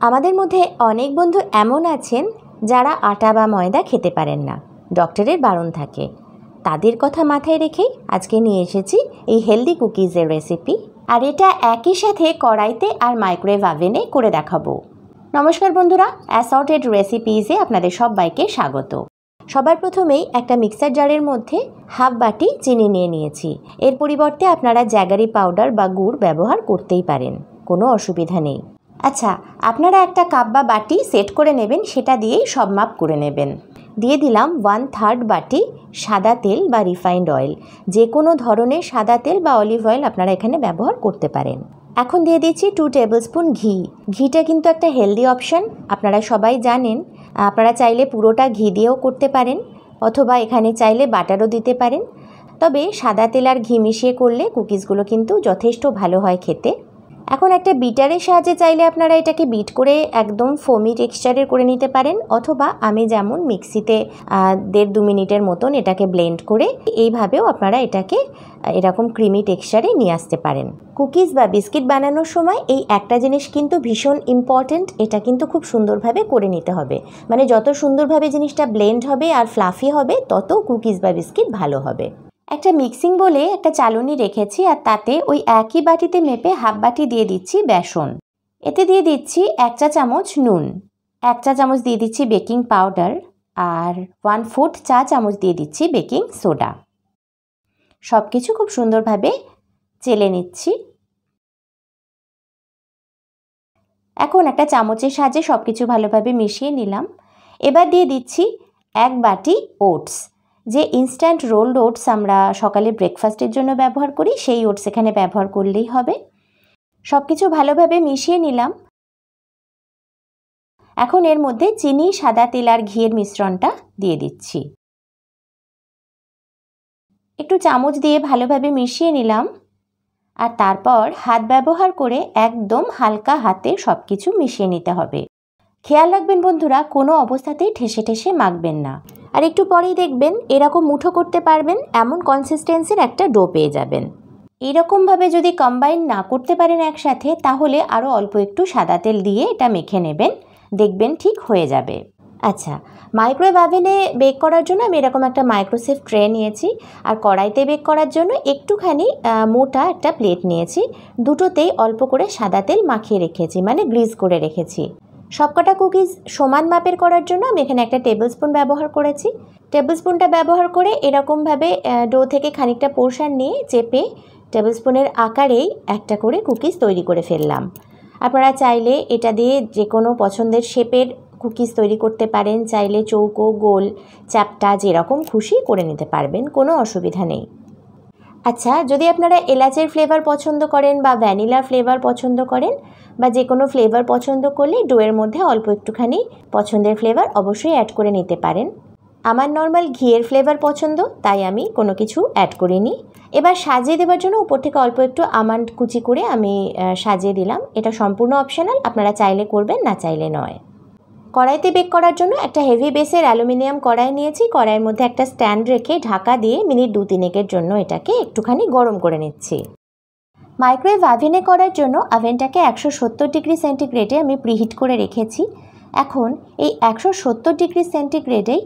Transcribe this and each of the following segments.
আমাদের মধ্যে অনেক বন্ধু এমন আছেন যারা আটা বা ময়দা খেতে পারেন না, ডক্টরের বারণ থাকে। তাদের কথা মাথায় রেখেই আজকে নিয়ে এসেছি এই হেলদি কুকিজের রেসিপি, আর এটা একই সাথে কড়াইতে আর মাইক্রোওয়েভ ওভেনে করে দেখাবো। নমস্কার বন্ধুরা, অ্যাসর্টেড রেসিপিজে আপনাদের সবাইকে স্বাগত। সবার প্রথমেই একটা মিক্সার জারের মধ্যে হাফ বাটি চিনি নিয়ে নিয়েছি। এর পরিবর্তে আপনারা জ্যাগারি পাউডার বা গুড় ব্যবহার করতেই পারেন, কোনো অসুবিধা নেই। আচ্ছা, আপনারা একটা কাপ বা বাটি সেট করে নেবেন, সেটা দিয়েই সব মাপ করে নেবেন। দিয়ে দিলাম 1/3 বাটি সাদা তেল বা রিফাইন্ড অয়েল। যে কোনো ধরনের সাদা তেল বা অলিভ অয়েল আপনারা এখানে ব্যবহার করতে পারেন। এখন দিয়ে দিচ্ছি 2 টেবিলস্পুন ঘি। ঘিটা কিন্তু একটা হেলদি অপশান, আপনারা সবাই জানেন। আপনারা চাইলে পুরোটা ঘি দিয়েও করতে পারেন, অথবা এখানে চাইলে বাটারও দিতে পারেন। তবে সাদা তেল আর ঘি মিশিয়ে করলে কুকিজগুলো কিন্তু যথেষ্ট ভালো হয় খেতে। এখন একটা বিটারের সাহায্যে চাইলে আপনারা এটাকে বিট করে একদম ফোমি টেক্সচারের করে নিতে পারেন, অথবা আমি যেমন মিক্সিতে 1.5-2 মিনিটের মতন এটাকে ব্লেন্ড করে এইভাবেও আপনারা এটাকে এরকম ক্রিমি টেক্সচারে নিয়ে আসতে পারেন। কুকিজ বা বিস্কিট বানানোর সময় এই একটা জিনিস কিন্তু ভীষণ ইম্পর্ট্যান্ট, এটা কিন্তু খুব সুন্দরভাবে করে নিতে হবে। মানে যত সুন্দরভাবে জিনিসটা ব্লেন্ড হবে আর ফ্লাফি হবে, তত কুকিজ বা বিস্কিট ভালো হবে। একটা মিক্সিং বলে একটা চালনি রেখেছি, আর তাতে ওই একই বাটিতে মেপে হাফ বাটি দিয়ে দিচ্ছি বেসন। এতে দিয়ে দিচ্ছি 1 চা চামচ নুন, 1 চা চামচ দিয়ে দিচ্ছি বেকিং পাউডার, আর 1/4 চা চামচ দিয়ে দিচ্ছি বেকিং সোডা। সব কিছু খুব সুন্দরভাবে চেলে নিচ্ছি। এখন একটা চামচের সাহায্যে সব কিছু ভালোভাবে মিশিয়ে নিলাম। এবার দিয়ে দিচ্ছি 1 বাটি ওটস। যে ইনস্ট্যান্ট রোলড ওটস আমরা সকালে ব্রেকফাস্টের জন্য ব্যবহার করি, সেই ওটস এখানে ব্যবহার করলেই হবে। সব কিছু ভালোভাবে মিশিয়ে নিলাম। এখন এর মধ্যে চিনি, সাদা তেল আর ঘিয়ের মিশ্রণটা দিয়ে দিচ্ছি। একটু চামচ দিয়ে ভালোভাবে মিশিয়ে নিলাম, আর তারপর হাত ব্যবহার করে একদম হালকা হাতে সব কিছু মিশিয়ে নিতে হবে। খেয়াল রাখবেন বন্ধুরা, কোনো অবস্থাতেই ঠেসে ঠেসে মাখবেন না। আর একটু পরেই দেখবেন এরকম মুঠো করতে পারবেন, এমন কনসিস্টেন্সির একটা ডো পেয়ে যাবেন। এইরকমভাবে যদি কম্বাইন না করতে পারেন একসাথে, তাহলে আরও অল্প একটু সাদা তেল দিয়ে এটা মেখে নেবেন, দেখবেন ঠিক হয়ে যাবে। আচ্ছা, মাইক্রোওয়েভ ওভেনে বেক করার জন্য আমি এরকম একটা মাইক্রোসেফ ট্রে নিয়েছি, আর কড়াইতে বেক করার জন্য একটুখানি মোটা একটা প্লেট নিয়েছি। দুটোতেই অল্প করে সাদা তেল মাখিয়ে রেখেছি, মানে গ্রিজ করে রেখেছি। সবকটা কুকিজ সমান মাপের করার জন্য আমি এখানে একটা টেবিলস্পুন ব্যবহার করেছি। টেবিলস্পুনটা ব্যবহার করে এরকমভাবে ডো থেকে খানিকটা পোর্শন নিয়ে চেপে টেবিলস্পুনের আকারেই একটা করে কুকিজ তৈরি করে ফেললাম। আপনারা চাইলে এটা দিয়ে যে কোনো পছন্দের শেপের কুকিজ তৈরি করতে পারেন, চাইলে চৌকো, গোল, চ্যাপ্টা, যেরকম খুশি করে নিতে পারবেন, কোনো অসুবিধা নেই। আচ্ছা, যদি আপনারা এলাচের ফ্লেভার পছন্দ করেন বা ভ্যানিলার ফ্লেভার পছন্দ করেন, বা যে কোনো ফ্লেভার পছন্দ করলে ডোয়ের মধ্যে অল্প একটুখানি পছন্দের ফ্লেভার অবশ্যই অ্যাড করে নিতে পারেন। আমার নর্মাল ঘিয়ের ফ্লেভার পছন্দ, তাই আমি কোনো কিছু অ্যাড করিনি। এবার সাজিয়ে দেওয়ার জন্য উপর থেকে অল্প একটু আমন্ড কুচি করে আমি সাজিয়ে দিলাম। এটা সম্পূর্ণ অপশনাল, আপনারা চাইলে করবেন, না চাইলে নয়। কড়াইতে বেক করার জন্য একটা হেভি বেসের অ্যালুমিনিয়াম কড়াই নিয়েছি। কড়াইয়ের মধ্যে একটা স্ট্যান্ড রেখে ঢাকা দিয়ে মিনিট 2-3 জন্য এটাকে একটুখানি গরম করে নিচ্ছি। মাইক্রোওয়েভ ওভেনে করার জন্য ওভেনটাকে 170 ডিগ্রি সেন্টিগ্রেডে আমি প্রিহিট করে রেখেছি। এখন এই 170 ডিগ্রি সেন্টিগ্রেডেই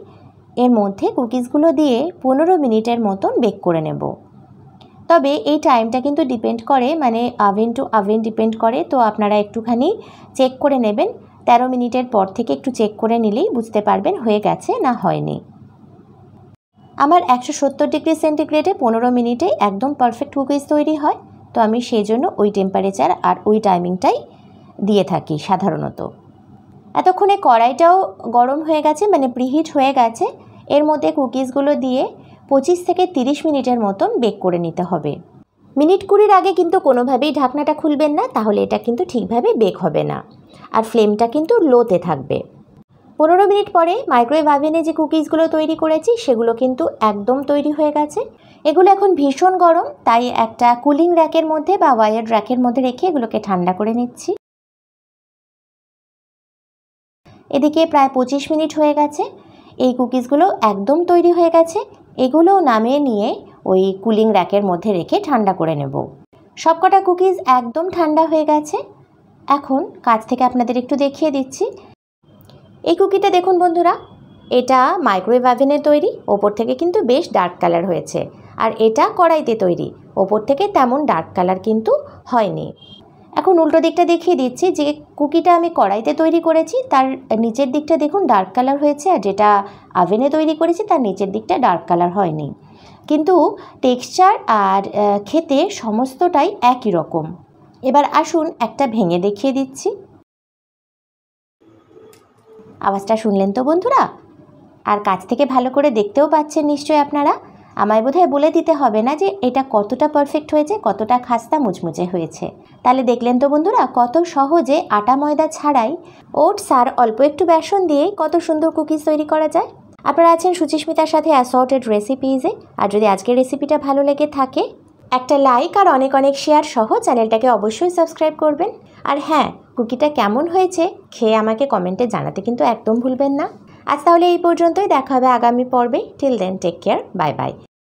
এর মধ্যে কুকিজগুলো দিয়ে 15 মিনিটের মতন বেক করে নেব। তবে এই টাইমটা কিন্তু ডিপেন্ড করে, মানে ওভেন টু ওভেন ডিপেন্ড করে, তো আপনারা একটুখানি চেক করে নেবেন। 13 মিনিটের পর থেকে একটু চেক করে নিলেই বুঝতে পারবেন হয়ে গেছে না হয়নি। আমার 170 ডিগ্রি সেন্টিগ্রেডে 15 মিনিটে একদম পারফেক্ট কুকিজ তৈরি হয়, তো আমি সেই জন্য ওই টেম্পারেচার আর ওই টাইমিংটাই দিয়ে থাকি সাধারণত। এতক্ষণে কড়াইটাও গরম হয়ে গেছে, মানে প্রিহিট হয়ে গেছে। এর মধ্যে কুকিজগুলো দিয়ে 25 থেকে 30 মিনিটের মতন বেক করে নিতে হবে। মিনিট 20 আগে কিন্তু কোনোভাবেই ঢাকনাটা খুলবেন না, তাহলে এটা কিন্তু ঠিকভাবে বেক হবে না, আর ফ্লেমটা কিন্তু লোতে থাকবে। 15 মিনিট পরে মাইক্রোওয়েভ ওভেনে যে কুকিজগুলো তৈরি করেছি সেগুলো কিন্তু একদম তৈরি হয়ে গেছে। এগুলো এখন ভীষণ গরম, তাই একটা কুলিং র্যাকের মধ্যে বা ওয়াইয়ার্ড র্যাকের মধ্যে রেখে এগুলোকে ঠান্ডা করে নিচ্ছি। এদিকে প্রায় 25 মিনিট হয়ে গেছে, এই কুকিজগুলো একদম তৈরি হয়ে গেছে। এগুলোও নামিয়ে নিয়ে ওই কুলিং র্যাকের মধ্যে রেখে ঠান্ডা করে নেব। সবকটা কুকিজ একদম ঠান্ডা হয়ে গেছে। এখন কাছ থেকে আপনাদের একটু দেখিয়ে দিচ্ছি। এই কুকিটা দেখুন বন্ধুরা, এটা মাইক্রোওয়েভ ওভেনে তৈরি, ওপর থেকে কিন্তু বেশ ডার্ক কালার হয়েছে। আর এটা কড়াইতে তৈরি, ওপর থেকে তেমন ডার্ক কালার কিন্তু হয়নি। এখন উল্টো দিকটা দেখিয়ে দিচ্ছি। যে কুকিটা আমি কড়াইতে তৈরি করেছি তার নিচের দিকটা দেখুন ডার্ক কালার হয়েছে, আর যেটা ওভেনে তৈরি করেছি তার নিচের দিকটা ডার্ক কালার হয়নি। কিন্তু টেক্সচার আর খেতে সমস্তটাই একই রকম। এবার আসুন একটা ভেঙে দেখিয়ে দিচ্ছি। আওয়াজটা শুনলেন তো বন্ধুরা? আর কাছ থেকে ভালো করে দেখতেও পাচ্ছেন নিশ্চয়ই আপনারা। আমায় বোধহয় বলে দিতে হবে না যে এটা কতটা পারফেক্ট হয়েছে, কতটা খাস্তা মুচমুচে হয়েছে। তাহলে দেখলেন তো বন্ধুরা কত সহজে আটা ময়দা ছাড়াই ওটস আর অল্প একটু বেসন দিয়েই কত সুন্দর কুকিজ তৈরি করা যায়। আপনারা আছেন সুচিস্মিতার সাথে অ্যাসর্টেড রেসিপিজে। আর যদি আজকের রেসিপিটা ভালো লেগে থাকে, একটা লাইক আর অনেক অনেক শেয়ার সহ চ্যানেলটাকে অবশ্যই সাবস্ক্রাইব করবেন। আর হ্যাঁ, কুকিটা কেমন হয়েছে খেয়ে আমাকে কমেন্টে জানাতে কিন্তু একদম ভুলবেন না। আজ তাহলে এই পর্যন্তই, দেখা হবে আগামী পর্বে। Till then take care, bye by.